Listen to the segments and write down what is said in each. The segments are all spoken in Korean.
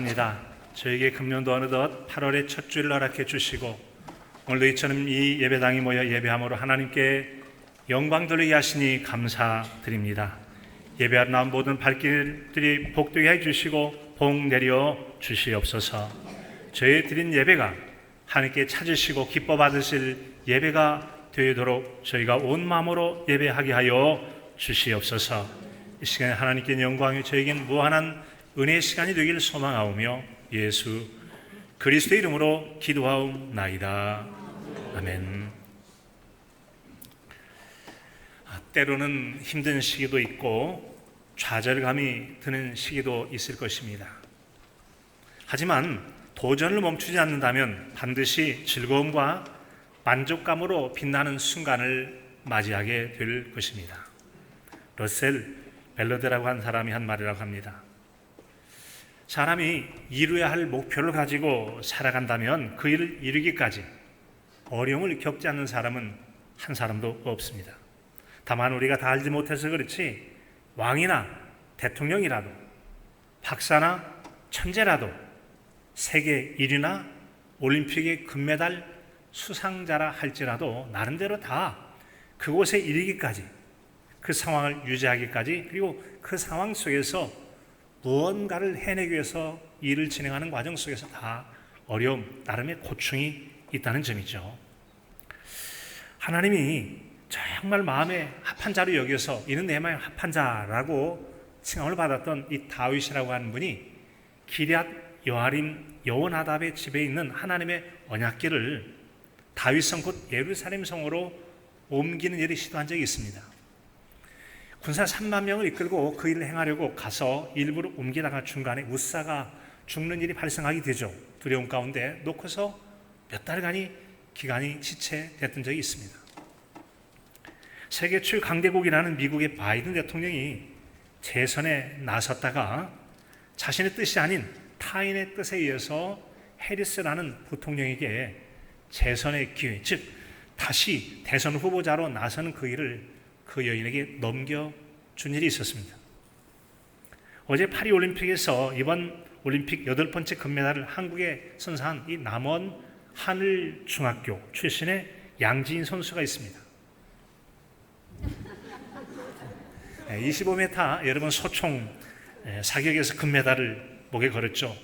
감사합니다. 저에게 금년도 어느덧 8월의 첫 주일을 허락해 주시고 오늘도 이처럼 이 예배당이 모여 예배함으로 하나님께 영광 돌리게 하시니 감사드립니다. 예배하러 나온 모든 발길들이 복되게 해주시고 복 내려 주시옵소서. 저희 드린 예배가 하나님께 찾으시고 기뻐 받으실 예배가 되도록 저희가 온 마음으로 예배하게 하여 주시옵소서. 이 시간에 하나님께 영광이 저에겐 무한한 은혜의 시간이 되기를 소망하오며 예수 그리스도의 이름으로 기도하옵나이다. 아멘. 때로는 힘든 시기도 있고 좌절감이 드는 시기도 있을 것입니다. 하지만 도전을 멈추지 않는다면 반드시 즐거움과 만족감으로 빛나는 순간을 맞이하게 될 것입니다. 러셀 벨러드라고 한 사람이 한 말이라고 합니다. 사람이 이루어야 할 목표를 가지고 살아간다면 그 일을 이루기까지 어려움을 겪지 않는 사람은 한 사람도 없습니다. 다만 우리가 다 알지 못해서 그렇지 왕이나 대통령이라도 박사나 천재라도 세계 1위나 올림픽의 금메달 수상자라 할지라도 나름대로 다 그곳에 이르기까지 그 상황을 유지하기까지 그리고 그 상황 속에서 무언가를 해내기 위해서 일을 진행하는 과정 속에서 다 어려움, 나름의 고충이 있다는 점이죠. 하나님이 정말 마음에 합한 자로 여겨서 이는 내 마음에 합한 자라고 칭함을 받았던 이 다윗이라고 하는 분이 기럇 여아림 여호나답의 집에 있는 하나님의 언약궤를 다윗성 곧 예루살렘 성으로 옮기는 일을 시도한 적이 있습니다. 군사 3만 명을 이끌고 그 일을 행하려고 가서 일부러 옮기다가 중간에 우사가 죽는 일이 발생하게 되죠. 두려움 가운데 놓고서 몇 달간이 기간이 지체됐던 적이 있습니다. 세계 최고 강대국이라는 미국의 바이든 대통령이 재선에 나섰다가 자신의 뜻이 아닌 타인의 뜻에 의해서 해리스라는 부통령에게 재선의 기회, 즉 다시 대선 후보자로 나서는 그 일을 그 여인에게 넘겨준 일이 있었습니다. 어제 파리 올림픽에서 이번 올림픽 8번째 금메달을 한국에 선사한 이 남원 하늘중학교 출신의 양지인 선수가 있습니다. 25m 여러분 소총 사격에서 금메달을 목에 걸었죠.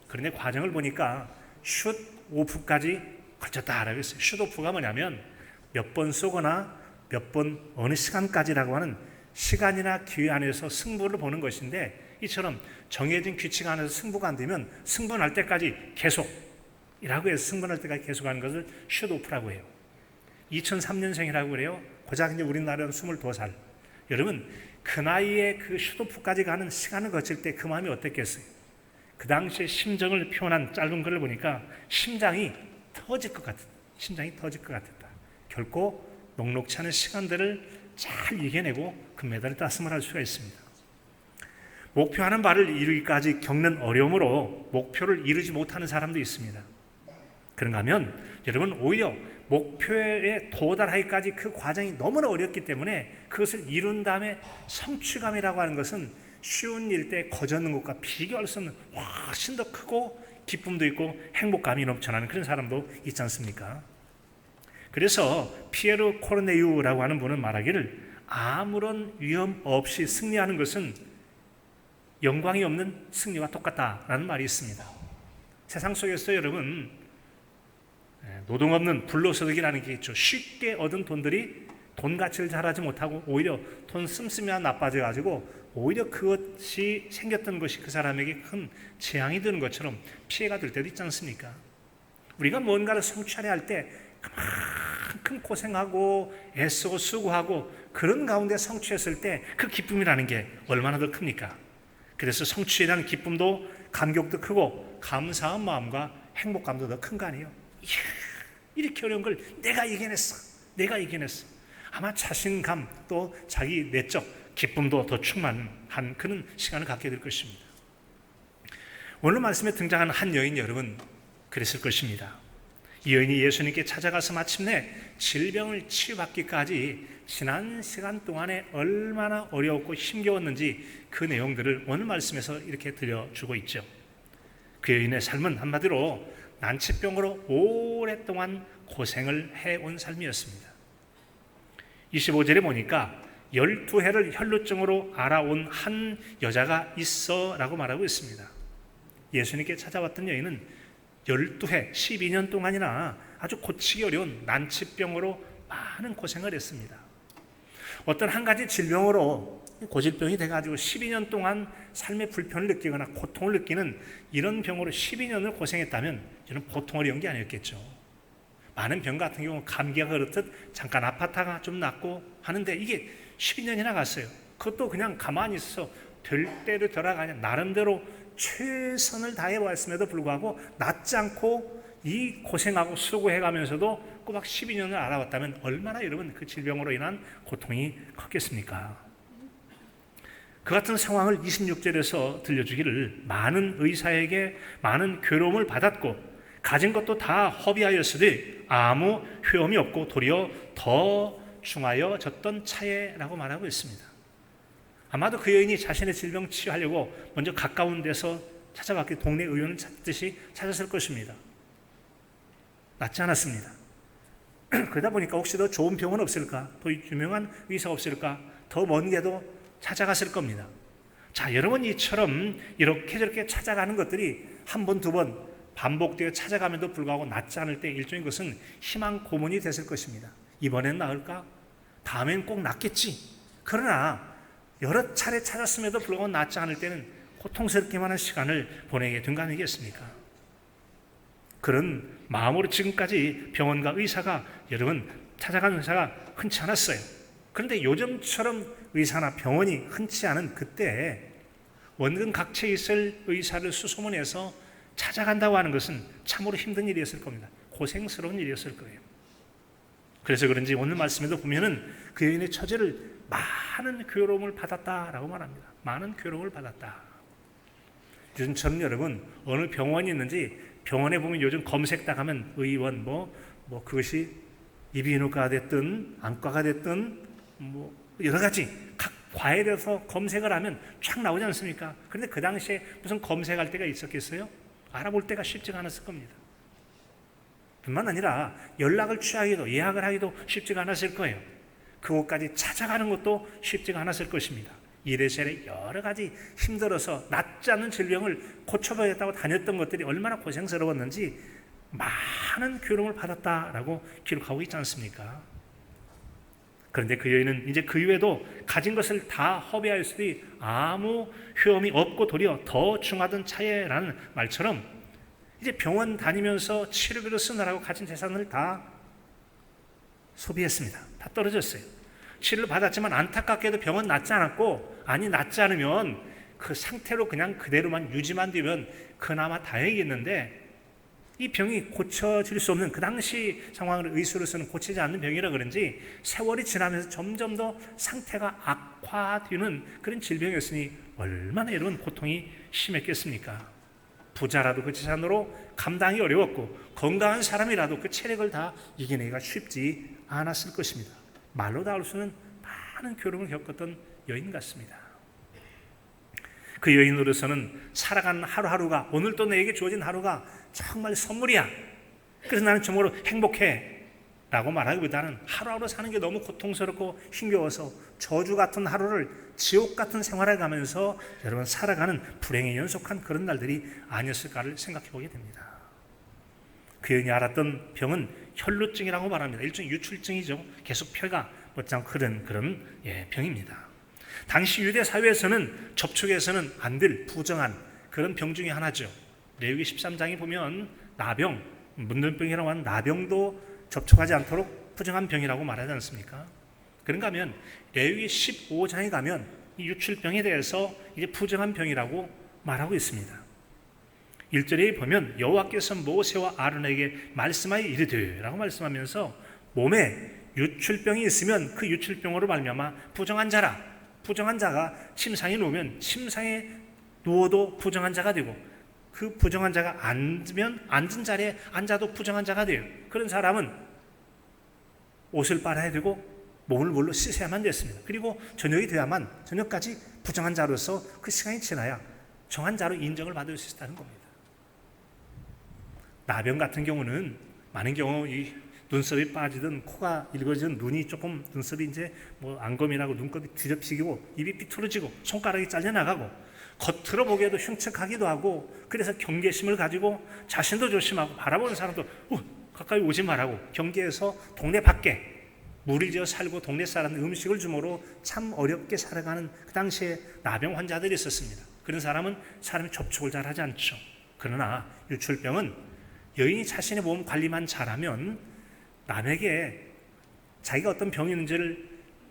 그런데 과정을 보니까 슛 오프까지 걸쳤다라고 했어요. 슛 오프가 뭐냐면 몇 번 쏘거나 몇 번 어느 시간까지라고 하는 시간이나 기회 안에서 승부를 보는 것인데 이처럼 정해진 규칙 안에서 승부가 안 되면 승부날 때까지 계속이라고 해서 승부날 때까지 계속하는 것을 슛오프라고 해요. 2003년생이라고 그래요. 고작 이제 우리나라는 22살. 여러분 그 나이에 그 슛오프까지 가는 시간을 거칠 때 그 마음이 어땠겠어요? 그 당시에 심정을 표현한 짧은 글을 보니까 심장이 터질 것 같았다. 결코 녹록치 않은 시간들을 잘 이겨내고 금메달을 따스을 할 수가 있습니다. 목표하는 바를 이루기까지 겪는 어려움으로 목표를 이루지 못하는 사람도 있습니다. 그런가 하면 여러분 오히려 목표에 도달하기까지 그 과정이 너무나 어렵기 때문에 그것을 이룬 다음에 성취감이라고 하는 것은 쉬운 일 때 거저는 것과 비교할 수 없는 훨씬 더 크고 기쁨도 있고 행복감이 넘쳐나는 그런 사람도 있지 않습니까? 그래서 피에르 코르네유라고 하는 분은 말하기를 아무런 위험 없이 승리하는 것은 영광이 없는 승리와 똑같다라는 말이 있습니다. 세상 속에서 여러분 노동 없는 불로소득이라는 게 있죠. 쉽게 얻은 돈들이 돈 가치를 잘 하지 못하고 오히려 돈 씀씀이가 나빠져 가지고 오히려 그것이 생겼던 것이 그 사람에게 큰 재앙이 되는 것처럼 피해가 될 때도 있지 않습니까? 우리가 뭔가를 성취하려 할 때 그만큼 고생하고 애쓰고 수고하고 그런 가운데 성취했을 때 그 기쁨이라는 게 얼마나 더 큽니까? 그래서 성취에 대한 기쁨도 감격도 크고 감사한 마음과 행복감도 더 큰 거 아니에요? 이야, 이렇게 어려운 걸 내가 이겨냈어. 아마 자신감 또 자기 내적 기쁨도 더 충만한 그런 시간을 갖게 될 것입니다. 오늘 말씀에 등장하는 한 여인 여러분 그랬을 것입니다. 이 여인이 예수님께 찾아가서 마침내 질병을 치유받기까지 지난 시간 동안에 얼마나 어려웠고 힘겨웠는지 그 내용들을 오늘 말씀에서 이렇게 들려주고 있죠. 그 여인의 삶은 한마디로 난치병으로 오랫동안 고생을 해온 삶이었습니다. 25절에 보니까 12해를 혈루증으로 앓아온 한 여자가 있어 라고 말하고 있습니다. 예수님께 찾아왔던 여인은 12해, 12년 동안이나 아주 고치기 어려운 난치병으로 많은 고생을 했습니다. 어떤 한 가지 질병으로 고질병이 돼가지고 12년 동안 삶의 불편을 느끼거나 고통을 느끼는 이런 병으로 12년을 고생했다면 저는 보통 어려운 게 아니었겠죠. 많은 병 같은 경우는 감기가 그렇듯 잠깐 아팠다가 좀 낫고 하는데 이게 12년이나 갔어요. 그것도 그냥 가만히 있어서 될 대로 되라가 아니라 나름대로 최선을 다해왔음에도 불구하고 낫지 않고 이 고생하고 수고해가면서도 꼬박 12년을 알아왔다면 얼마나 여러분 그 질병으로 인한 고통이 컸겠습니까? 그 같은 상황을 26절에서 들려주기를 많은 의사에게 많은 괴로움을 받았고 가진 것도 다 허비하였으되 아무 효험이 없고 도리어 더 중하여졌던 차에라고 말하고 있습니다. 아마도 그 여인이 자신의 질병 치유하려고 먼저 가까운 데서 찾아갔기 동네 의원을 찾듯이 찾았을 것입니다. 낫지 않았습니다. 그러다 보니까 혹시 더 좋은 병은 없을까? 더 유명한 의사가 없을까? 더 먼 데도 찾아갔을 겁니다. 자, 여러분 이처럼 이렇게 저렇게 찾아가는 것들이 한 번, 두 번 반복되어 찾아가면도 불구하고 낫지 않을 때 일종의 것은 희망 고문이 됐을 것입니다. 이번엔 나을까? 다음엔 꼭 낫겠지. 그러나 여러 차례 찾았음에도 불구하고 낫지 않을 때는 고통스럽기만 한 시간을 보내게 된 거 아니겠습니까? 그런 마음으로 지금까지 병원과 의사가 여러분 찾아간 의사가 흔치 않았어요. 그런데 요즘처럼 의사나 병원이 흔치 않은 그때 원근 각처에 있을 의사를 수소문해서 찾아간다고 하는 것은 참으로 힘든 일이었을 겁니다. 고생스러운 일이었을 거예요. 그래서 그런지 오늘 말씀에도 보면은 그 여인의 처지를 많은 괴로움을 받았다라고 말합니다. 많은 괴로움을 받았다. 요즘처럼 여러분 어느 병원이 있는지 병원에 보면 요즘 검색딱 하면 의원 그것이 이비인후과가 됐든 안과가 됐든 여러 가지 각 과에 대해서 검색을 하면 쫙 나오지 않습니까? 그런데 그 당시에 무슨 검색할 때가 있었겠어요? 알아볼 때가 쉽지가 않았을 겁니다. 뿐만 아니라 연락을 취하기도 예약을 하기도 쉽지가 않았을 거예요. 그곳까지 찾아가는 것도 쉽지가 않았을 것입니다. 이래저래 여러 가지 힘들어서 낫지 않는 질병을 고쳐봐야겠다고 다녔던 것들이 얼마나 고생스러웠는지 많은 괴로움을 받았다라고 기록하고 있지 않습니까? 그런데 그 여인은 이제 그 이후에도 가진 것을 다 허비하였으니 아무 효험이 없고 도리어 더 중하던 차에라는 말처럼 이제 병원 다니면서 치료비로 쓰느라고 가진 재산을 다 소비했습니다. 다 떨어졌어요. 치료를 받았지만 안타깝게도 병은 낫지 않았고 낫지 않으면 그 상태로 그냥 그대로만 유지만 되면 그나마 다행이겠는데 이 병이 고쳐질 수 없는 그 당시 상황을 의술로서는 고치지 않는 병이라 그런지 세월이 지나면서 점점 더 상태가 악화되는 그런 질병이었으니 얼마나 여러분 고통이 심했겠습니까? 부자라도 그 재산으로 감당이 어려웠고 건강한 사람이라도 그 체력을 다 이겨내기가 쉽지 않았을 것입니다. 말로 다 할 수는 많은 괴로움을 겪었던 여인 같습니다. 그 여인으로서는 살아가는 하루하루가 오늘도 내게 주어진 하루가 정말 선물이야. 그래서 나는 정말로 행복해 라고 말하기보다는 하루하루 사는 게 너무 고통스럽고 힘겨워서 저주 같은 하루를 지옥 같은 생활을 가면서 여러분 살아가는 불행에 연속한 그런 날들이 아니었을까를 생각해 보게 됩니다. 그 여인이 앓았던 병은 혈루증이라고 말합니다. 일종의 유출증이죠. 계속 폐가 못장 흐르는 그런 병입니다. 당시 유대 사회에서는 접촉해서는 안 될 부정한 그런 병 중에 하나죠. 레위기 13장에 보면 나병, 문둥병이라고 하는 나병도 접촉하지 않도록 부정한 병이라고 말하지 않습니까? 그런가 하면 레위기 15장에 가면 이 유출병에 대해서 이제 부정한 병이라고 말하고 있습니다. 1절에 보면 여호와께서 모세와 아론에게 말씀하여 이르되 라고 말씀하면서 몸에 유출병이 있으면 그 유출병으로 말미암아 부정한 자라. 부정한 자가 침상에 누우면 침상에 누워도 부정한 자가 되고 그 부정한 자가 앉으면 앉은 자리에 앉아도 부정한 자가 돼요. 그런 사람은 옷을 빨아야 되고 몸을 물로 씻어야만 됐습니다. 그리고 저녁이 돼야만 저녁까지 부정한 자로서 그 시간이 지나야 정한 자로 인정을 받을 수 있다는 겁니다. 나병 같은 경우는 많은 경우 이 눈썹이 빠지든 코가 일거지든 눈이 조금 눈썹이 이제 뭐 안검이라고 눈곱이 뒤집히고 입이 삐뚤어지고 손가락이 잘려나가고 겉으로 보기에도 흉측하기도 하고 그래서 경계심을 가지고 자신도 조심하고 바라보는 사람도 가까이 오지 말라고 경계에서 동네 밖에 무리를 지어 살고 동네 사람들 음식을 주므로 참 어렵게 살아가는 그 당시에 나병 환자들이 있었습니다. 그런 사람은 사람이 접촉을 잘 하지 않죠. 그러나 유출병은 여인이 자신의 몸 관리만 잘하면 남에게 자기가 어떤 병이 있는지를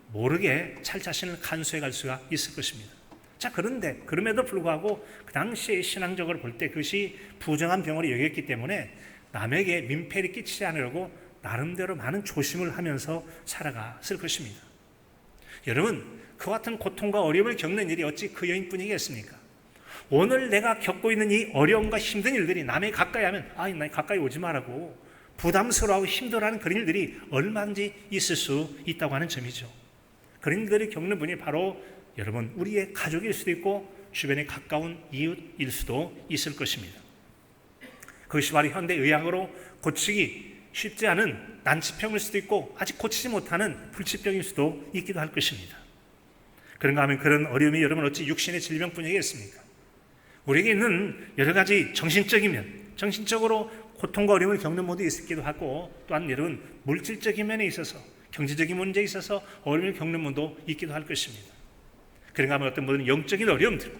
모르게 잘 자신을 간수해 갈 수가 있을 것입니다. 자, 그런데 그럼에도 불구하고 그 당시에 신앙적으로 볼 때 그것이 부정한 병으로 여겼기 때문에 남에게 민폐를 끼치지 않으려고 나름대로 많은 조심을 하면서 살아갔을 것입니다. 여러분, 그와 같은 고통과 어려움을 겪는 일이 어찌 그 여인뿐이겠습니까? 오늘 내가 겪고 있는 이 어려움과 힘든 일들이 남에게 가까이 하면 나 가까이 오지 말라고 부담스러워하고 힘들어하는 그런 일들이 얼마든지 있을 수 있다고 하는 점이죠. 그런 일들을 겪는 분이 바로 여러분 우리의 가족일 수도 있고 주변에 가까운 이웃일 수도 있을 것입니다. 그것이 바로 현대의학으로 고치기 쉽지 않은 난치병일 수도 있고 아직 고치지 못하는 불치병일 수도 있기도 할 것입니다. 그런가 하면 그런 어려움이 여러분 어찌 육신의 질병뿐이겠습니까? 우리에게 있는 여러 가지 정신적으로 고통과 어려움을 겪는 모두 있기도 하고 또한 여러분 물질적인 면에 있어서 경제적인 문제에 있어서 어려움을 겪는 분도 있기도 할 것입니다. 그런가 하면 어떤 모든 영적인 어려움들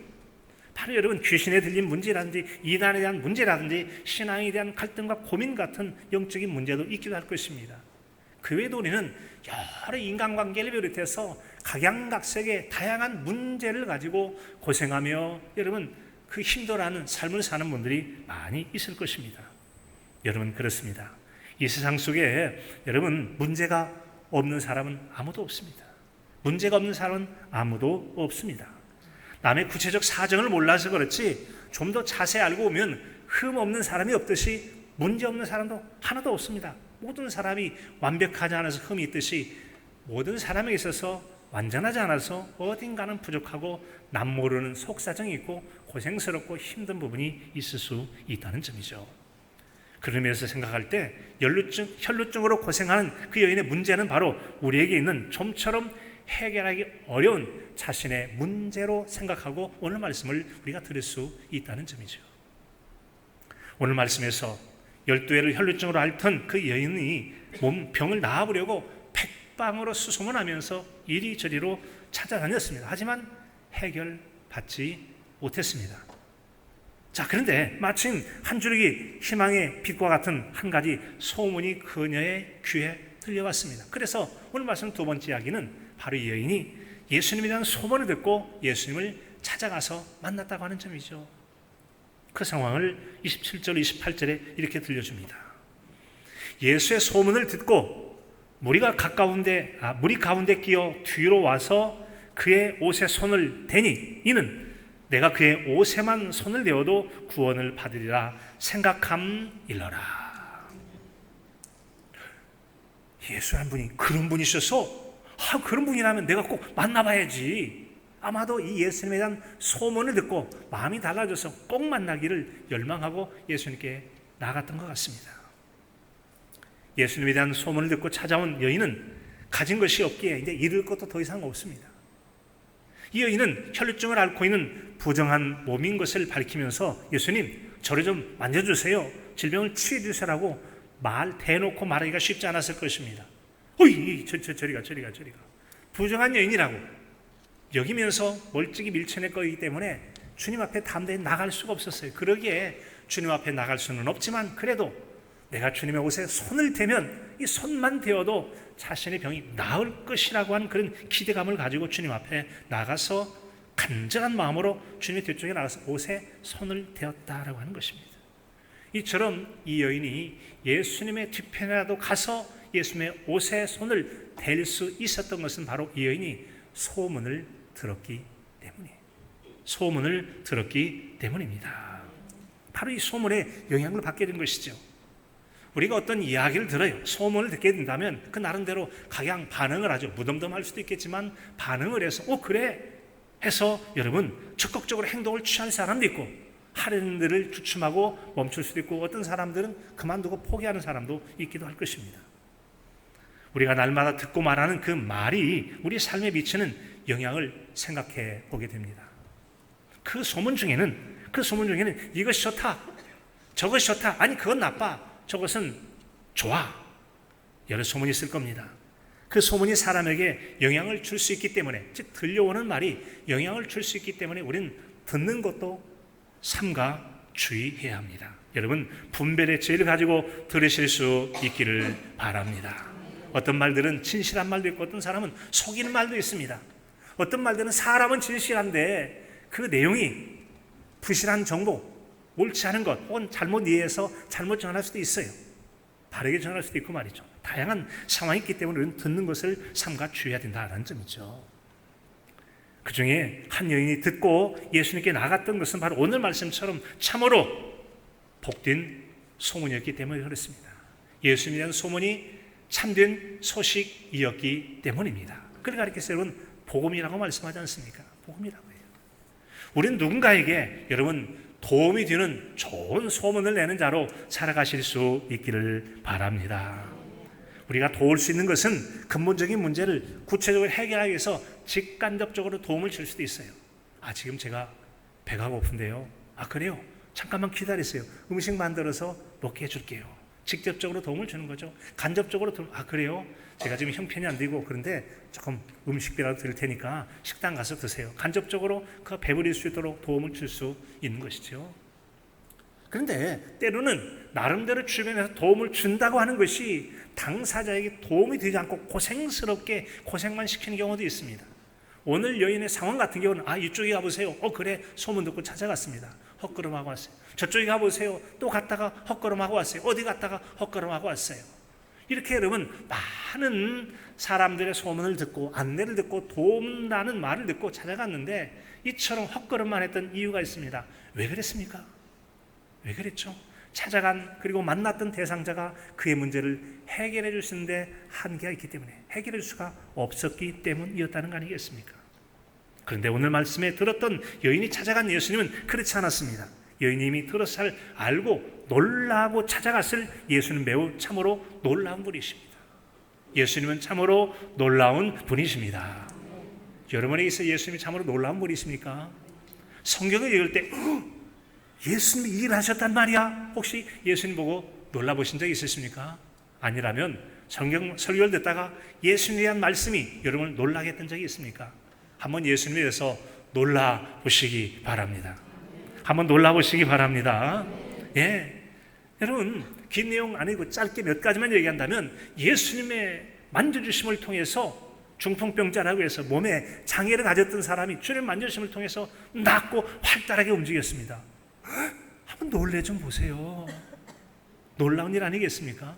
바로 여러분 귀신에 들린 문제라든지 이단에 대한 문제라든지 신앙에 대한 갈등과 고민 같은 영적인 문제도 있기도 할 것입니다. 그 외에도 우리는 여러 인간관계를 비롯해서 각양각색의 다양한 문제를 가지고 고생하며 여러분 그 힘들어하는 삶을 사는 분들이 많이 있을 것입니다. 여러분 그렇습니다. 이 세상 속에 여러분 문제가 없는 사람은 아무도 없습니다. 문제가 없는 사람은 아무도 없습니다. 남의 구체적 사정을 몰라서 그렇지 좀 더 자세히 알고 보면 흠 없는 사람이 없듯이 문제 없는 사람도 하나도 없습니다. 모든 사람이 완벽하지 않아서 흠이 있듯이 모든 사람에 있어서 완전하지 않아서 어딘가는 부족하고 남 모르는 속사정이 있고 고생스럽고 힘든 부분이 있을 수 있다는 점이죠. 그런 면에서 생각할 때 혈루증으로 고생하는 그 여인의 문제는 바로 우리에게 있는 좀처럼 해결하기 어려운 자신의 문제로 생각하고 오늘 말씀을 우리가 들을 수 있다는 점이죠. 오늘 말씀에서 12회를 혈루증으로 앓던 그 여인이 병을 나아보려고 백방으로 수소문하면서 이리저리로 찾아다녔습니다. 하지만 해결받지 못했습니다. 자, 그런데 마침 한 줄기 희망의 빛과 같은 한 가지 소문이 그녀의 귀에 들려왔습니다. 그래서 오늘 말씀 두 번째 이야기는 바로 이 여인이 예수님에 대한 소문을 듣고 예수님을 찾아가서 만났다고 하는 점이죠. 그 상황을 27절, 28절에 이렇게 들려줍니다. 예수의 소문을 듣고 무리 가운데 끼어 뒤로 와서 그의 옷에 손을 대니 이는 내가 그의 옷에만 손을 대어도 구원을 받으리라 생각함일러라. 예수 한 분이 그런 분이셔서 그런 분이라면 내가 꼭 만나봐야지. 아마도 이 예수님에 대한 소문을 듣고 마음이 달라져서 꼭 만나기를 열망하고 예수님께 나아갔던 것 같습니다. 예수님에 대한 소문을 듣고 찾아온 여인은 가진 것이 없기에 이제 잃을 것도 더 이상 없습니다. 이 여인은 혈루증을 앓고 있는 부정한 몸인 것을 밝히면서 예수님 저를 좀 만져주세요. 질병을 치유해 주세요라고 대놓고 말하기가 쉽지 않았을 것입니다. 저리가. 부정한 여인이라고 여기면서 멀찍이 밀쳐냈기 때문에 주님 앞에 담대히 나갈 수가 없었어요. 그러기에 주님 앞에 나갈 수는 없지만 그래도 내가 주님의 옷에 손을 대면 이 손만 대어도 자신의 병이 나을 것이라고 하는 그런 기대감을 가지고 주님 앞에 나가서 간절한 마음으로 주님의 뒤쪽에 나가서 옷에 손을 대었다라고 하는 것입니다. 이처럼 이 여인이 예수님의 뒤편이라도 가서 예수님의 옷에 손을 댈 수 있었던 것은 바로 이 여인이 소문을 들었기 때문입니다. 바로 이 소문에 영향을 받게 된 것이죠. 우리가 어떤 이야기를 들어요. 소문을 듣게 된다면 그 나름대로 각양 반응을 하죠. 무덤덤할 수도 있겠지만 반응을 해서 그래 해서 여러분 적극적으로 행동을 취하는 사람도 있고 하려는 일을 주춤하고 멈출 수도 있고 어떤 사람들은 그만두고 포기하는 사람도 있기도 할 것입니다. 우리가 날마다 듣고 말하는 그 말이 우리 삶에 미치는 영향을 생각해 보게 됩니다. 그 소문 중에는 이것이 좋다, 저것이 좋다, 아니 그건 나빠, 저것은 좋아, 여러 소문이 있을 겁니다. 그 소문이 사람에게 영향을 줄 수 있기 때문에, 즉 들려오는 말이 영향을 줄 수 있기 때문에 우리는 듣는 것도 삼가 주의해야 합니다. 여러분, 분별의 지혜를 가지고 들으실 수 있기를 바랍니다. 어떤 말들은 진실한 말도 있고 어떤 사람은 속이는 말도 있습니다. 어떤 말들은 사람은 진실한데 그 내용이 부실한 정보, 옳지 않은 것 혹은 잘못 이해해서 잘못 전할 수도 있어요. 바르게 전할 수도 있고 말이죠. 다양한 상황이 있기 때문에 우리는 듣는 것을 삼가 주의해야 된다는 점이죠. 그 중에 한 여인이 듣고 예수님께 나갔던 것은 바로 오늘 말씀처럼 참으로 복된 소문이었기 때문에 그렇습니다. 예수님에 대한 소문이 참된 소식이었기 때문입니다. 그걸 가리켜서 여러분 복음이라고 말씀하지 않습니까? 복음이라고 해요. 우리는 누군가에게 여러분 도움이 되는 좋은 소문을 내는 자로 살아가실 수 있기를 바랍니다. 우리가 도울 수 있는 것은 근본적인 문제를 구체적으로 해결하기 위해서 직간접적으로 도움을 줄 수도 있어요. 지금 제가 배가 고픈데요. 그래요? 잠깐만 기다리세요. 음식 만들어서 먹게 해줄게요. 직접적으로 도움을 주는 거죠. 간접적으로 그래요? 제가 지금 형편이 안 되고 그런데 조금 음식비라도 드릴 테니까 식당 가서 드세요. 간접적으로 그 배부릴 수 있도록 도움을 줄 수 있는 것이죠. 그런데 때로는 나름대로 주변에서 도움을 준다고 하는 것이 당사자에게 도움이 되지 않고 고생스럽게 고생만 시키는 경우도 있습니다. 오늘 여인의 상황 같은 경우는 이쪽에 가보세요. 그래, 소문 듣고 찾아갔습니다. 헛걸음하고 왔어요. 저쪽에 가보세요. 또 갔다가 헛걸음하고 왔어요. 어디 갔다가 헛걸음하고 왔어요. 이렇게 여러분 많은 사람들의 소문을 듣고 안내를 듣고 도움나는 말을 듣고 찾아갔는데 이처럼 헛걸음만 했던 이유가 있습니다. 왜 그랬습니까? 왜 그랬죠? 찾아간 그리고 만났던 대상자가 그의 문제를 해결해 주시는데 한계가 있기 때문에 해결할 수가 없었기 때문이었다는 거 아니겠습니까? 그런데 오늘 말씀에 들었던 여인이 찾아간 예수님은 그렇지 않았습니다. 여인이 이미 들어서 잘 알고 놀라고 찾아갔을 예수는 매우 참으로 놀라운 분이십니다. 예수님은 참으로 놀라운 분이십니다. 여러분에게서 예수님이 참으로 놀라운 분이십니까? 성경을 읽을 때 예수님이 이 일을 하셨단 말이야. 혹시 예수님 보고 놀라보신 적 있으십니까? 아니라면 성경 설교를 듣다가 예수님에 대한 말씀이 여러분을 놀라게 했던 적이 있습니까? 한번 예수님에 대해서 놀라보시기 바랍니다. 한번 놀라보시기 바랍니다. 여러분 긴 내용 아니고 짧게 몇 가지만 얘기한다면 예수님의 만져주심을 통해서 중풍병자라고 해서 몸에 장애를 가졌던 사람이 주님 만져주심을 통해서 낫고 활달하게 움직였습니다. 한번 놀래 좀 보세요. 놀라운 일 아니겠습니까?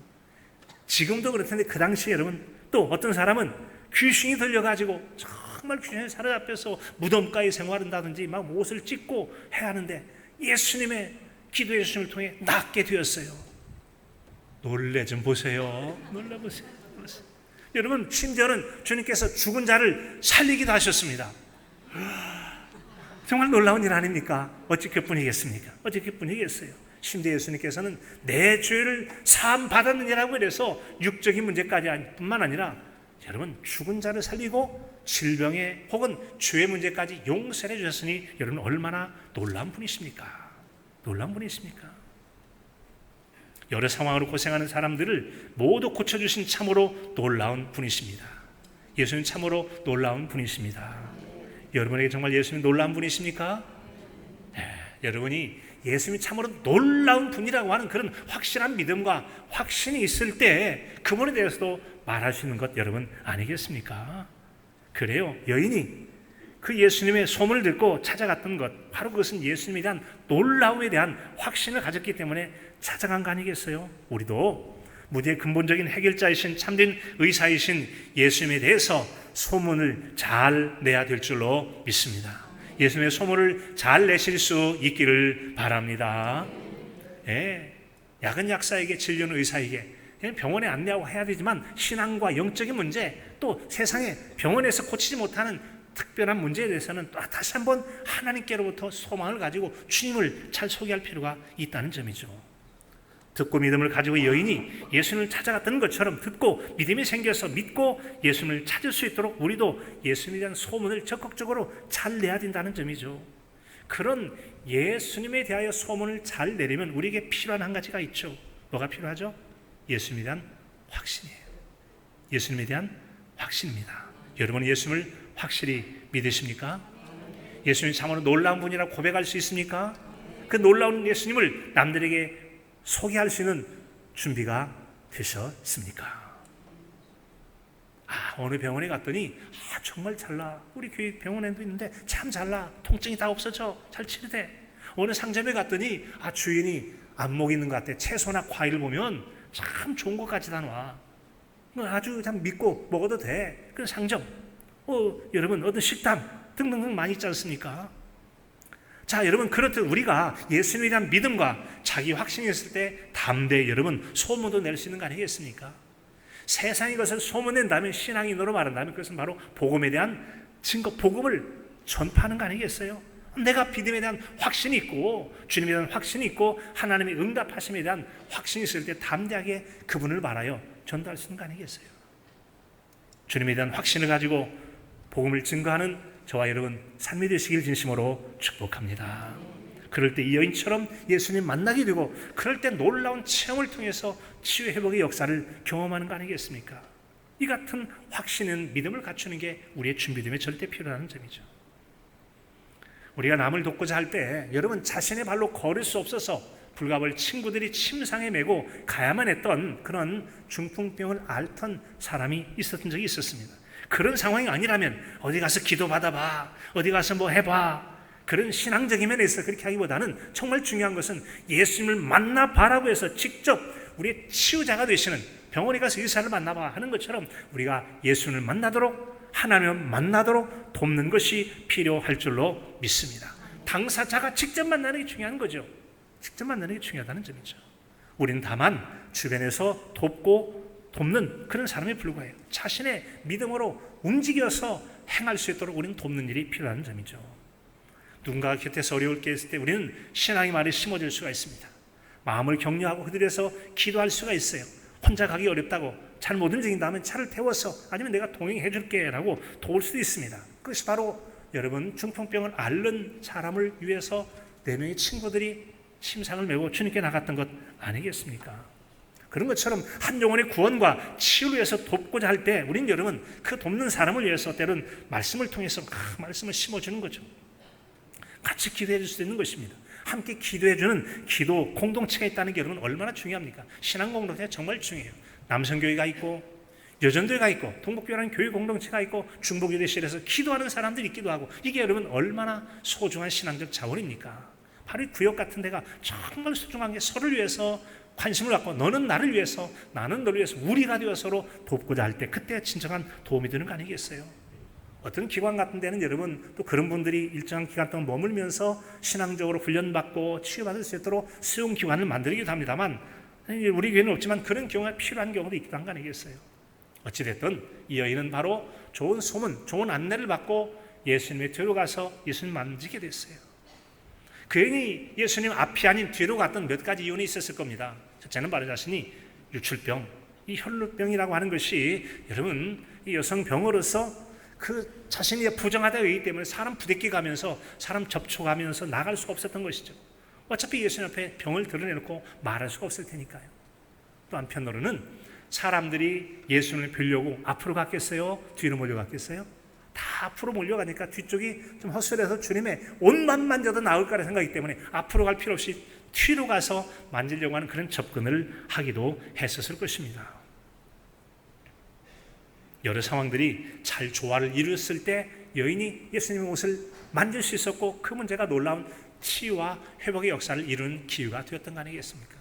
지금도 그렇던데 그 당시에 여러분 또 어떤 사람은 귀신이 들려가지고 정말 귀신에 사로잡혀서 무덤가에 생활한다든지 막 옷을 찢고 해야 하는데 예수님의 기도해 주심을 통해 낫게 되었어요. 놀래 좀 보세요. 놀라보세요. 여러분 심지어는 주님께서 죽은 자를 살리기도 하셨습니다. 정말 놀라운 일 아닙니까? 어찌 그뿐이겠습니까? 어찌 그뿐이겠어요? 심지어 예수님께서는 내 죄를 사함 받았느냐라고 해서 육적인 문제까지 뿐만 아니라 여러분 죽은 자를 살리고 질병의 혹은 죄의 문제까지 용서해 주셨으니 여러분 얼마나 놀라운 분이십니까? 놀라운 분이십니까? 여러 상황으로 고생하는 사람들을 모두 고쳐주신 참으로 놀라운 분이십니다. 예수님 참으로 놀라운 분이십니다. 여러분에게 정말 예수님 놀라운 분이십니까? 여러분이 예수님이 참으로 놀라운 분이라고 하는 그런 확실한 믿음과 확신이 있을 때 그분에 대해서도 말할 수 있는 것 여러분 아니겠습니까? 그래요. 여인이 그 예수님의 소문을 듣고 찾아갔던 것 바로 그것은 예수님에 대한 놀라움에 대한 확신을 가졌기 때문에 찾아간 거 아니겠어요? 우리도 무대의 근본적인 해결자이신 참된 의사이신 예수님에 대해서 소문을 잘 내야 될 줄로 믿습니다. 예수님의 소문을 잘 내실 수 있기를 바랍니다. 약은 약사에게 진료는 의사에게 병원에 안내하고 해야 되지만 신앙과 영적인 문제 또 세상에 병원에서 고치지 못하는 특별한 문제에 대해서는 또 다시 한번 하나님께로부터 소망을 가지고 주님을 잘 소개할 필요가 있다는 점이죠. 듣고 믿음을 가지고 여인이 예수님을 찾아갔던 것처럼 듣고 믿음이 생겨서 믿고 예수님을 찾을 수 있도록 우리도 예수님에 대한 소문을 적극적으로 잘 내야 된다는 점이죠. 그런 예수님에 대하여 소문을 잘 내려면 우리에게 필요한 한 가지가 있죠. 뭐가 필요하죠? 예수님에 대한 확신이에요. 예수님에 대한 확신입니다. 여러분 예수님을 확실히 믿으십니까? 예수님이 참으로 놀라운 분이라고 고백할 수 있습니까? 그 놀라운 예수님을 남들에게 소개할 수 있는 준비가 되셨습니까? 어느 병원에 갔더니 정말 잘 나. 우리 교회 병원에도 있는데 참 잘 나. 통증이 다 없어져. 잘 치료돼. 어느 상점에 갔더니 주인이 안목 있는 것 같아. 채소나 과일을 보면 참 좋은 것까지 다 놔. 아주 참 믿고 먹어도 돼. 그런 상점. 여러분 어떤 식당 등등등 많이 있지 않습니까? 자, 여러분 그렇듯 우리가 예수님에 대한 믿음과 자기 확신이 있을 때 담대히 여러분 소문도 낼 수 있는 거 아니겠습니까? 세상이 것을 소문낸다면 신앙인으로 말한다면 그것은 바로 복음에 대한 증거, 복음을 전파하는 거 아니겠어요? 내가 믿음에 대한 확신이 있고 주님에 대한 확신이 있고 하나님의 응답하심에 대한 확신이 있을 때 담대하게 그분을 말하여 전달할 수 있는 거 아니겠어요? 주님에 대한 확신을 가지고 복음을 증거하는 저와 여러분 삶이 되시길 진심으로 축복합니다. 그럴 때 이 여인처럼 예수님 만나게 되고 그럴 때 놀라운 체험을 통해서 치유 회복의 역사를 경험하는 거 아니겠습니까? 이 같은 확신은 믿음을 갖추는 게 우리의 준비됨에 절대 필요하다는 점이죠. 우리가 남을 돕고자 할 때 여러분 자신의 발로 걸을 수 없어서 불가벌 친구들이 침상에 메고 가야만 했던 그런 중풍병을 앓던 사람이 있었던 적이 있었습니다. 그런 상황이 아니라면 어디 가서 기도 받아봐, 어디 가서 뭐 해봐, 그런 신앙적인 면에서 그렇게 하기보다는 정말 중요한 것은 예수님을 만나봐라고 해서 직접 우리의 치유자가 되시는 병원에 가서 의사를 만나봐 하는 것처럼 우리가 예수님을 만나도록 하나님을 만나도록 돕는 것이 필요할 줄로 믿습니다. 당사자가 직접 만나는 게 중요한 거죠. 직접 만나는 게 중요하다는 점이죠. 우리는 다만 주변에서 돕고 돕는 그런 사람에 불과해요. 자신의 믿음으로 움직여서 행할 수 있도록 우리는 돕는 일이 필요한 점이죠. 누군가 곁에서 어려울 게 있을 때 우리는 신앙의 말이 심어질 수가 있습니다. 마음을 격려하고 그들에서 기도할 수가 있어요. 혼자 가기 어렵다고 잘 못 움직인다면 차를 태워서 아니면 내가 동행해 줄게 라고 도울 수도 있습니다. 그것이 바로 여러분 중풍병을 앓는 사람을 위해서 4명의 친구들이 침상을 메고 주님께 나갔던 것 아니겠습니까? 그런 것처럼 한 영혼의 구원과 치유를 위해서 돕고자 할 때 우린 여러분 그 돕는 사람을 위해서 때론 말씀을 통해서 말씀을 심어주는 거죠. 같이 기도해 줄 수 있는 것입니다. 함께 기도해 주는 기도 공동체가 있다는 게 여러분 얼마나 중요합니까? 신앙 공동체가 정말 중요해요. 남성교회가 있고 여전교회가 있고 동북교회라는 교회 공동체가 있고 중보교대실에서 기도하는 사람들이 있기도 하고 이게 여러분 얼마나 소중한 신앙적 자원입니까? 바로 이 구역 같은 데가 정말 소중한 게 서로를 위해서 관심을 갖고 너는 나를 위해서 나는 너를 위해서 우리가 되어 서로 돕고자 할 때 그때 진정한 도움이 되는 거 아니겠어요? 어떤 기관 같은 데는 여러분 또 그런 분들이 일정한 기간 동안 머물면서 신앙적으로 훈련받고 치유받을 수 있도록 수용기관을 만들기도 합니다만 우리 교회는 없지만 그런 경우가 필요한 경우도 있기도 한 거 아니겠어요? 어찌됐든 이 여인은 바로 좋은 소문, 좋은 안내를 받고 예수님의 뒤로 가서 예수님 만지게 됐어요. 그 여인이 예수님 앞이 아닌 뒤로 갔던 몇 가지 이유는 있었을 겁니다. 첫째는 바로 자신이 유출병, 이 혈루병이라고 하는 것이 여러분 이 여성병으로서 그 자신이 부정하다고 하기 때문에 사람 부대끼 가면서 사람 접촉하면서 나갈 수가 없었던 것이죠. 어차피 예수님 앞에 병을 드러내놓고 말할 수가 없을 테니까요. 또 한편으로는 사람들이 예수님을 뵈려고 앞으로 갔겠어요? 뒤로 몰려갔겠어요? 다 앞으로 몰려가니까 뒤쪽이 좀 허술해서 주님의 옷만 만져도 나을 거라 생각이기 때문에 앞으로 갈 필요 없이 뒤로 가서 만지려고 하는 그런 접근을 하기도 했었을 것입니다. 여러 상황들이 잘 조화를 이루었을 때 여인이 예수님의 옷을 만질 수 있었고 그 문제가 놀라운 치유와 회복의 역사를 이루는 기회가 되었던 거 아니겠습니까?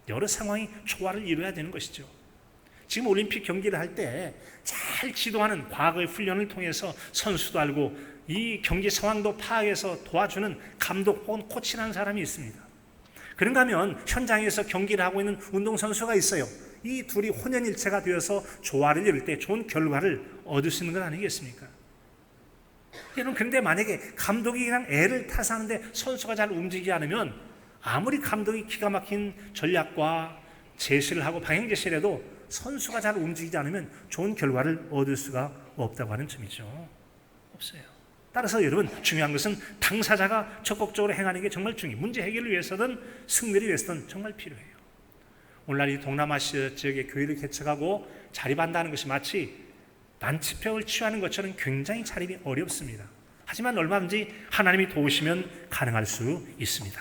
여러 상황이 조화를 이루어야 되는 것이죠. 지금 올림픽 경기를 할 때 잘 지도하는 과거의 훈련을 통해서 선수도 알고 이 경기 상황도 파악해서 도와주는 감독 혹은 코치라는 사람이 있습니다. 그런가 하면 현장에서 경기를 하고 있는 운동선수가 있어요. 이 둘이 혼연일체가 되어서 조화를 이룰 때 좋은 결과를 얻을 수 있는 건 아니겠습니까? 여러분, 그런데 만약에 감독이 그냥 애를 타서 하는데 선수가 잘 움직이지 않으면 아무리 감독이 기가 막힌 전략과 제시를 하고 방향 제시를 해도 선수가 잘 움직이지 않으면 좋은 결과를 얻을 수가 없다고 하는 점이죠. 없어요. 따라서 여러분, 중요한 것은 당사자가 적극적으로 행하는 게 정말 중요해요. 문제 해결을 위해서든 승리를 위해서든 정말 필요해요. 오늘날 이 동남아시아 지역에 교회를 개척하고 자립한다는 것이 마치 난치병을 치유하는 것처럼 굉장히 자립이 어렵습니다. 하지만 얼마든지 하나님이 도우시면 가능할 수 있습니다.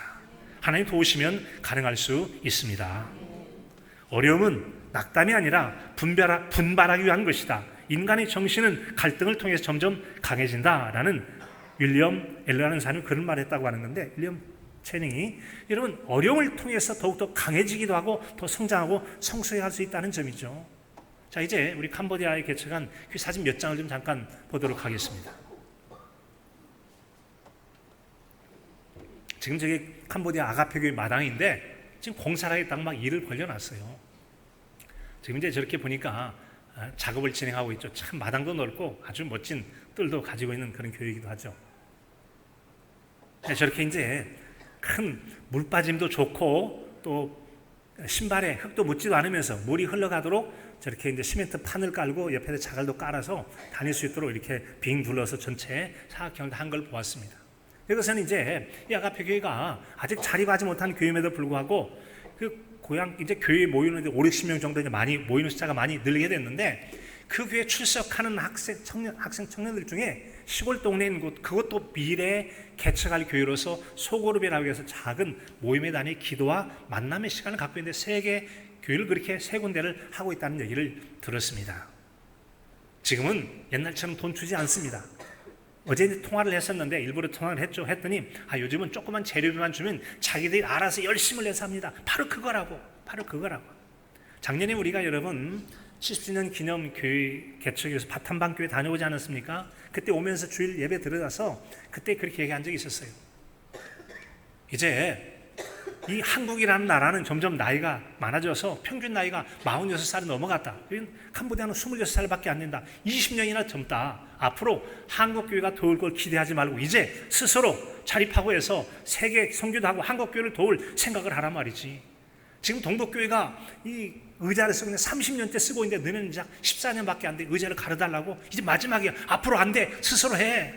하나님 도우시면 가능할 수 있습니다. 어려움은 낙담이 아니라 분발하기 위한 것이다. 인간의 정신은 갈등을 통해서 점점 강해진다라는 윌리엄 엘러라는 사람이 그런 말을 했다고 하는 건데, 윌리엄 체닝이 여러분, 어려움을 통해서 더욱더 강해지기도 하고 더 성장하고 성숙해갈 수 있다는 점이죠. 자, 이제 우리 캄보디아에 개척한 그 사진 몇 장을 좀 잠깐 보도록 하겠습니다. 지금 저기 캄보디아 아가페교회 마당인데 지금 공사를 하겠다고 막 일을 벌려놨어요. 지금 이제 저렇게 보니까 작업을 진행하고 있죠. 참 마당도 넓고 아주 멋진 뜰도 가지고 있는 그런 교회이기도 하죠. 저렇게 이제 큰 물빠짐도 좋고 또 신발에 흙도 묻지도 않으면서 물이 흘러가도록 저렇게 이제 시멘트 판을 깔고 옆에 자갈도 깔아서 다닐 수 있도록 이렇게 빙 둘러서 전체 사각형을 한 걸 보았습니다. 이것은 이제 이 아가페 교회가 아직 자립하지 못한 교회임에도 불구하고 그 고향 이제 교회에 모이는 5, 60명 정도 이제 많이 모이는 숫자가 많이 늘게 됐는데, 그 교회에 출석하는 학생 청년들 중에 시골 동네에 있는 곳, 그것도 미래에 개척할 교회로서 소그룹이라고 해서 작은 모임에 다니 기도와 만남의 시간을 갖고 있는데 세 개 교회를 그렇게 세 군데를 하고 있다는 얘기를 들었습니다. 지금은 옛날처럼 돈 주지 않습니다. 어제 통화를 했었는데 일부러 통화를 했죠. 했더니 요즘은 조그만 재료비만 주면 자기들이 알아서 열심을 내서 합니다. 바로 그거라고. 작년에 우리가 여러분 70주년 기념 교회 개척에서 바탄방 교회 다녀오지 않았습니까? 그때 오면서 주일 예배 들어가서 그때 그렇게 얘기한 적이 있었어요. 이제 이 한국이라는 나라는 점점 나이가 많아져서 평균 나이가 46살이 넘어갔다. 캄보디아는 26살밖에 안 된다. 20년이나 젊다. 앞으로 한국교회가 도울 걸 기대하지 말고 이제 스스로 자립하고 해서 세계 선교도 하고 한국교회를 도울 생각을 하란 말이지. 지금 동북교회가 이 의자를 쓰고 있는데 30년째 쓰고 있는데 너네는 이제 14년밖에 안 돼. 의자를 가려달라고. 이제 마지막이야. 앞으로 안 돼. 스스로 해.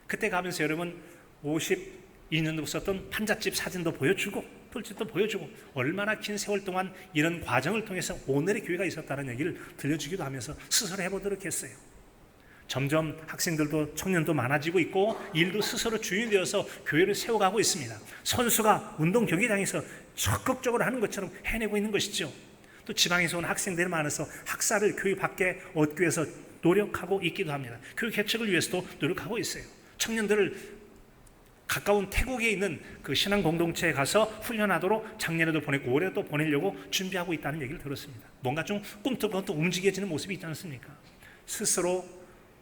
그때 가면서 여러분 52년도 썼던 판잣집 사진도 보여주고 돌집도 보여주고 얼마나 긴 세월 동안 이런 과정을 통해서 오늘의 교회가 있었다는 얘기를 들려주기도 하면서 스스로 해보도록 했어요. 점점 학생들도 청년도 많아지고 있고 일도 스스로 주인이 되어서 교회를 세워가고 있습니다. 선수가 운동 경기장에서 적극적으로 하는 것처럼 해내고 있는 것이죠. 또 지방에서 온 학생들이 많아서 학사를 교회 밖에 얻기 위해서 노력하고 있기도 합니다. 교회 개척을 위해서도 노력하고 있어요. 청년들을 가까운 태국에 있는 그 신앙 공동체에 가서 훈련하도록 작년에도 보냈고 올해도 보내려고 준비하고 있다는 얘기를 들었습니다. 뭔가 좀 꿈틀꿈틀 움직여지는 모습이 있지 않습니까? 스스로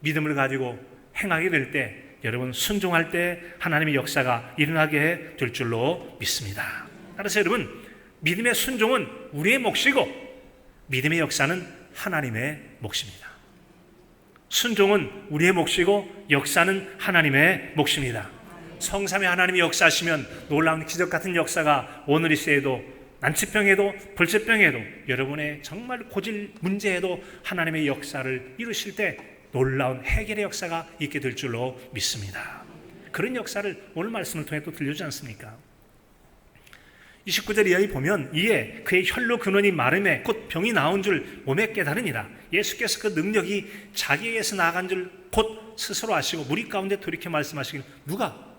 믿음을 가지고 행하게 될 때, 여러분 순종할 때 하나님의 역사가 일어나게 될 줄로 믿습니다. 따라서 여러분, 믿음의 순종은 우리의 몫이고 믿음의 역사는 하나님의 몫입니다. 순종은 우리의 몫이고 역사는 하나님의 몫입니다. 성삼위 하나님이 역사하시면 놀라운 기적 같은 역사가 오늘 이 시대에도 난치병에도 불치병에도 여러분의 정말 고질 문제에도 하나님의 역사를 이루실 때 놀라운 해결의 역사가 있게 될 줄로 믿습니다. 그런 역사를 오늘 말씀을 통해 또 들려주지 않습니까? 29절 이하에 보면 이에 그의 혈로 근원이 마름에 곧 병이 나온 줄 몸에 깨달으니라. 예수께서 그 능력이 자기에게서 나간 줄 곧 스스로 아시고 무리 가운데 돌이켜 말씀하시길 누가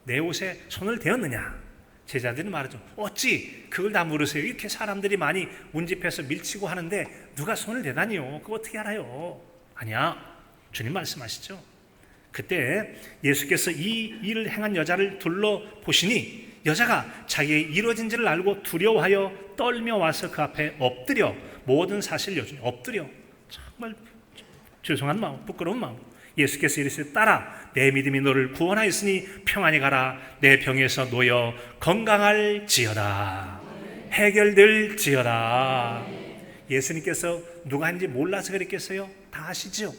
내 옷에 손을 대었느냐? 제자들이 말하죠. 어찌 그걸 다 물으세요? 이렇게 사람들이 많이 운집해서 밀치고 하는데 누가 손을 대다니요? 그거 어떻게 알아요? 아니야. 주님 말씀하시죠. 그때 예수께서 이 일을 행한 여자를 둘러보시니 여자가 자기의 이루어진 줄을 알고 두려워하여 떨며 와서 그 앞에 엎드려 모든 사실을 여쭈니 엎드려 정말 죄송한 마음, 부끄러운 마음. 예수께서 이르시되 딸아 내 믿음이 너를 구원하였으니 평안히 가라. 내 병에서 놓여 건강할지어다. 해결될지어다. 예수님께서 누가 하는지 몰라서 그랬겠어요? 다 아시죠?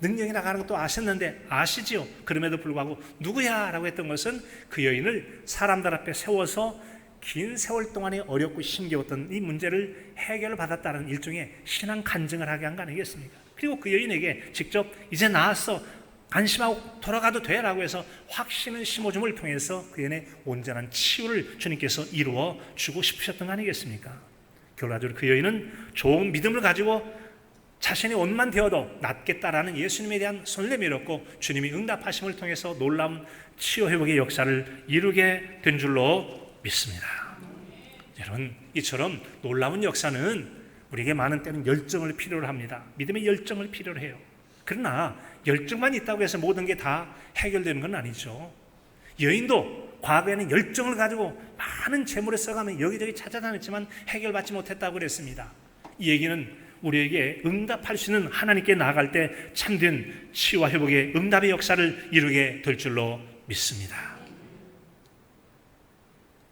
능력이 나가는 것도 아셨는데 아시지요? 그럼에도 불구하고 누구야? 라고 했던 것은 그 여인을 사람들 앞에 세워서 긴 세월 동안에 어렵고 힘겨웠던 이 문제를 해결받았다는 일종의 신앙 간증을 하게 한 거 아니겠습니까? 그리고 그 여인에게 직접 이제 나았어, 안심하고 돌아가도 돼 라고 해서 확신을 심어줌을 통해서 그 여인의 온전한 치유를 주님께서 이루어 주고 싶으셨던 거 아니겠습니까? 결과적으로 그 여인은 좋은 믿음을 가지고 자신이 옷만 되어도 낫겠다라는 예수님에 대한 손을 내밀었고 주님이 응답하심을 통해서 놀라운 치유 회복의 역사를 이루게 된 줄로 믿습니다. 여러분, 이처럼 놀라운 역사는 우리에게 많은 때는 열정을 필요로 합니다. 믿음의 열정을 필요로 해요. 그러나 열정만 있다고 해서 모든 게 다 해결되는 건 아니죠. 여인도 과거에는 열정을 가지고 많은 재물을 써가며 여기저기 찾아다녔지만 해결받지 못했다고 그랬습니다. 이 얘기는 우리에게 응답할 수 있는 하나님께 나아갈 때 참된 치유와 회복의 응답의 역사를 이루게 될 줄로 믿습니다.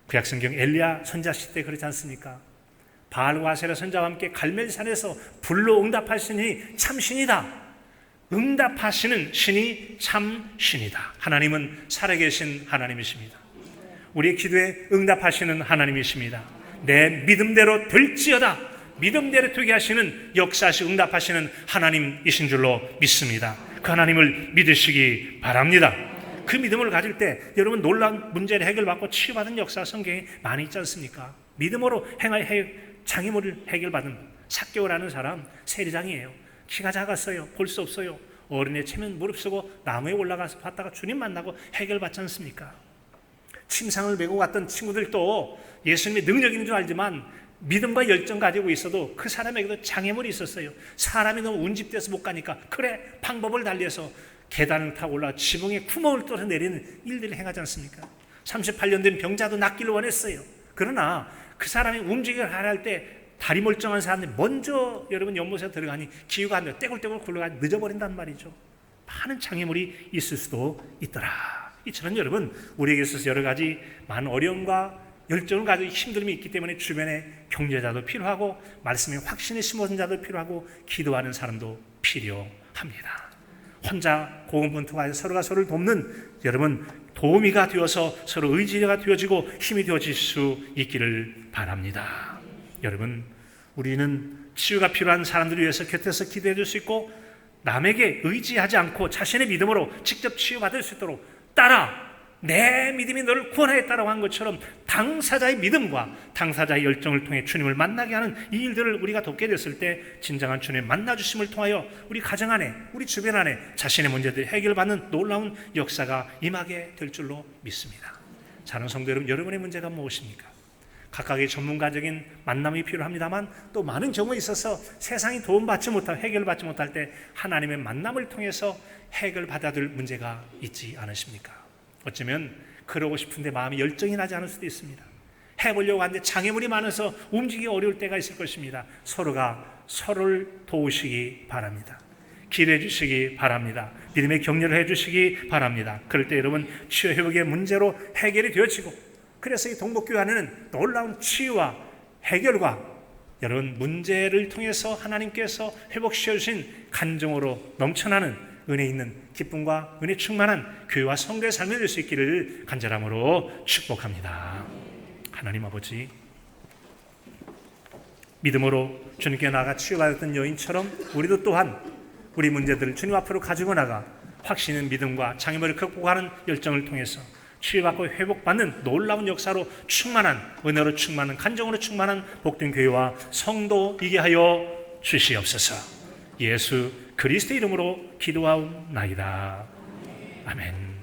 구약성경 엘리야 선자 시대 그렇지 않습니까? 바알과 아세라 선자와 함께 갈멜산에서 불로 응답하시니 참신이다. 응답하시는 신이 참 신이다. 하나님은 살아계신 하나님이십니다. 우리의 기도에 응답하시는 하나님이십니다. 내 믿음대로 될지어다. 믿음대로 되게 하시는 역사시 응답하시는 하나님이신 줄로 믿습니다. 그 하나님을 믿으시기 바랍니다. 그 믿음을 가질 때 여러분 놀라운 문제를 해결받고 치유받은 역사 성경에 많이 있지 않습니까? 믿음으로 장애물을 해결받은 삭개오라는 사람 세리장이에요. 키가 작았어요. 볼 수 없어요. 어른의 체면 무릅쓰고 나무에 올라가서 봤다가 주님 만나고 해결받지 않습니까? 침상을 메고 갔던 친구들도 예수님의 능력이 있는 줄 알지만 믿음과 열정 가지고 있어도 그 사람에게도 장애물이 있었어요. 사람이 너무 운집돼서 못 가니까 그래 방법을 달리해서 계단을 타고 올라 지붕에 구멍을 뚫어 내리는 일들을 행하지 않습니까? 38년 된 병자도 낫기를 원했어요. 그러나 그 사람이 움직이려 할 때 다리 멀쩡한 사람들이 먼저 여러분 연못에 들어가니 기후가 안 돼요. 떼굴떼굴 굴러가니 늦어버린단 말이죠. 많은 장애물이 있을 수도 있더라. 이처럼 여러분 우리에게 있어서 여러 가지 많은 어려움과 열정을 가지고 힘듦이 있기 때문에 주변에 격려자도 필요하고 말씀에 확신을 심어준 자도 필요하고 기도하는 사람도 필요합니다. 혼자 고군분투하여 서로가 서로를 돕는 여러분 도우미가 되어서 서로 의지가 되어지고 힘이 되어질 수 있기를 바랍니다. 여러분 우리는 치유가 필요한 사람들을 위해서 곁에서 기도해 줄 수 있고 남에게 의지하지 않고 자신의 믿음으로 직접 치유받을 수 있도록 따라 내 믿음이 너를 구원하였다라고 한 것처럼 당사자의 믿음과 당사자의 열정을 통해 주님을 만나게 하는 이 일들을 우리가 돕게 됐을 때 진정한 주님의 만나주심을 통하여 우리 가정 안에 우리 주변 안에 자신의 문제들이 해결받는 놀라운 역사가 임하게 될 줄로 믿습니다. 사랑하는 성도 여러분, 여러분의 문제가 무엇입니까? 각각의 전문가적인 만남이 필요합니다만 또 많은 경우에 있어서 세상이 도움받지 못할 해결받지 못할 때 하나님의 만남을 통해서 해결받아야 될 문제가 있지 않으십니까? 어쩌면 그러고 싶은데 마음이 열정이 나지 않을 수도 있습니다. 해보려고 하는데 장애물이 많아서 움직이기 어려울 때가 있을 것입니다. 서로가 서로를 도우시기 바랍니다. 기도해 주시기 바랍니다. 믿음의 격려를 해 주시기 바랍니다. 그럴 때 여러분 치유 회복의 문제로 해결이 되어지고 그래서 이 동복교회 안에는 놀라운 치유와 해결과 여러분 문제를 통해서 하나님께서 회복시켜 주신 간증으로 넘쳐나는 은혜 있는 기쁨과 은혜 충만한 교회와 성도의 삶이 될 수 있기를 간절함으로 축복합니다. 하나님 아버지, 믿음으로 주님께 나아가 치유받았던 여인처럼 우리도 또한 우리 문제들을 주님 앞으로 가지고 나가 확신 있는 믿음과 장애물을 극복하는 열정을 통해서 치유받고 회복받는 놀라운 역사로 충만한 은혜로 충만한 간정으로 충만한 복된 교회와 성도이게 하여 주시옵소서. 예수 그리스도의 이름으로 기도하옵나이다. 아멘.